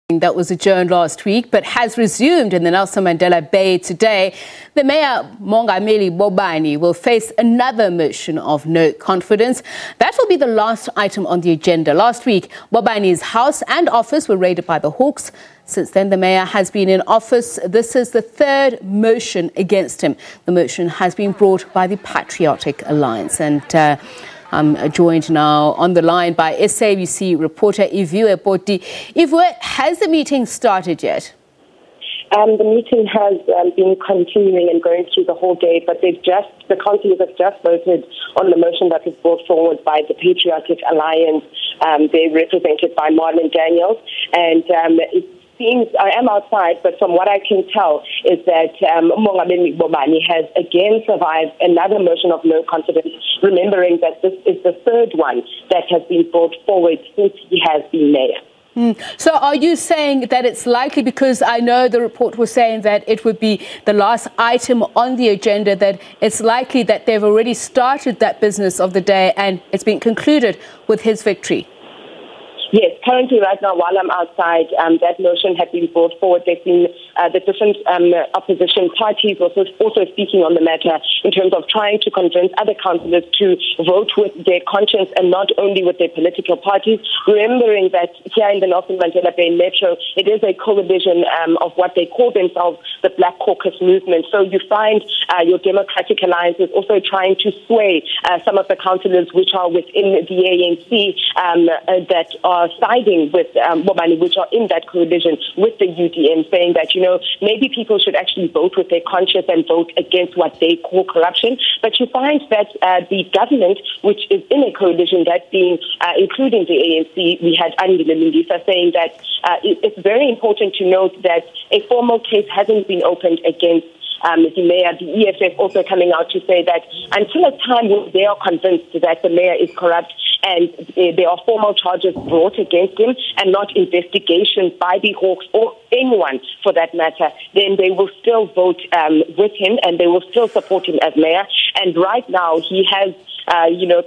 That was adjourned last week but has resumed in the Nelson Mandela Bay today. The Mayor, Mongameli Bobani, will face another motion of no confidence. That will be the last item on the agenda. Last week, Bobani's house and office were raided by the Hawks. Since then, the Mayor has been in office. This is the third motion against him. The motion has been brought by the Patriotic Alliance. And I'm joined now on the line by SABC reporter Iviwe Poti. Iviwe, has the meeting started yet? The meeting has been continuing and going through the whole day, but the councillors have just voted on the motion that was brought forward by the Patriotic Alliance. They're represented by Marlon Daniels, and it seems, I am outside, but from what I can tell is that Mongameli Bobani has again survived another motion of no confidence, remembering that this is the third one that has been brought forward since he has been mayor. So are you saying that it's likely, because I know the report was saying that it would be the last item on the agenda, that it's likely that they've already started that business of the day and it's been concluded with his victory? Yes, currently right now while I'm outside, that motion had been brought forward. There's been the different opposition parties also speaking on the matter in terms of trying to convince other councillors to vote with their conscience and not only with their political parties, remembering that here in the Nelson Mandela Bay Metro, it is a coalition of what they call themselves the Black Caucus movement. So you find your Democratic Alliance is also trying to sway some of the councillors which are within the ANC that are siding with Bobani, which are in that coalition with the UDM, saying that, maybe people should actually vote with their conscience and vote against what they call corruption. But you find that the government, which is in a coalition, that being including the ANC, we had Andile Lindisa saying that it's very important to note that a formal case hasn't been opened against the mayor. The EFF also coming out to say that until a time when they are convinced that the mayor is corrupt and there are formal charges brought against him and not investigations by the Hawks or anyone for that matter, then they will still vote with him and they will still support him as mayor. And right now he has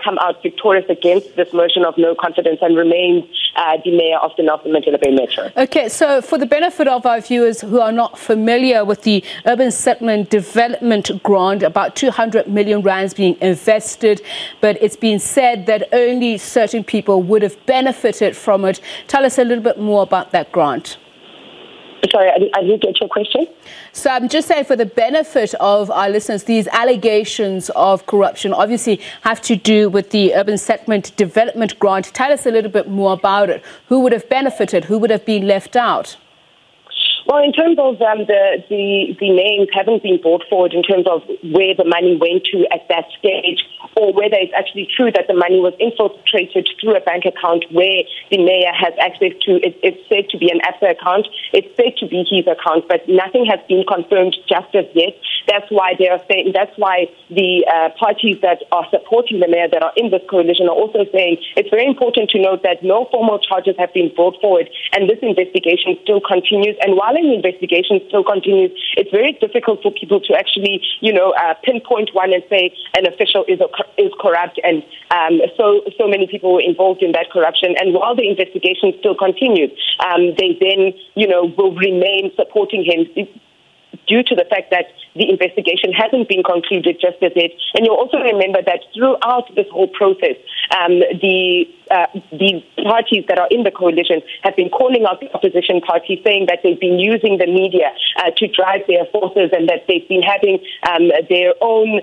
come out victorious against this motion of no confidence and remains the mayor of the Nelson Mandela Bay Metro. Okay, so for the benefit of our viewers who are not familiar with the Urban Settlement Development Grant, about 200 million rands being invested, but it's been said that only certain people would have benefited from it. Tell us a little bit more about that grant. Sorry, I didn't get your question. So I'm just saying, for the benefit of our listeners, these allegations of corruption obviously have to do with the Urban Settlement Development Grant. Tell us a little bit more about it. Who would have benefited? Who would have been left out? Well, in terms of the names haven't been brought forward in terms of where the money went to at that stage, or whether it's actually true that the money was infiltrated through a bank account where the mayor has access to. It's said to be an ABSA account. It's said to be his account, but nothing has been confirmed just as yet. That's why they are saying. That's why the parties that are supporting the mayor, that are in this coalition, are also saying it's very important to note that no formal charges have been brought forward, and this investigation still continues. And while an investigation still continues, it's very difficult for people to actually, pinpoint one and say an official is corrupt, and so many people were involved in that corruption. And while the investigation still continues, they then, will remain supporting him due to the fact that the investigation hasn't been concluded just as yet. And you'll also remember that throughout this whole process, the parties that are in the coalition have been calling out the opposition parties, saying that they've been using the media to drive their forces and that they've been having their own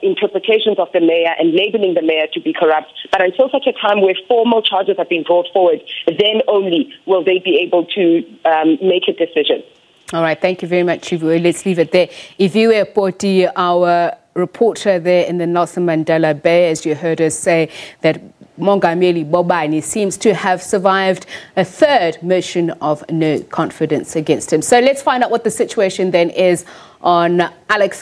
interpretations of the mayor and labeling the mayor to be corrupt. But until such a time where formal charges have been brought forward, then only will they be able to make a decision. All right, thank you very much, Iviwe. Let's leave it there. Iviwe Poti, our reporter there in the Nelson Mandela Bay, as you heard us say, that Mongameli Bobani seems to have survived a third motion of no confidence against him. So let's find out what the situation then is on Alex.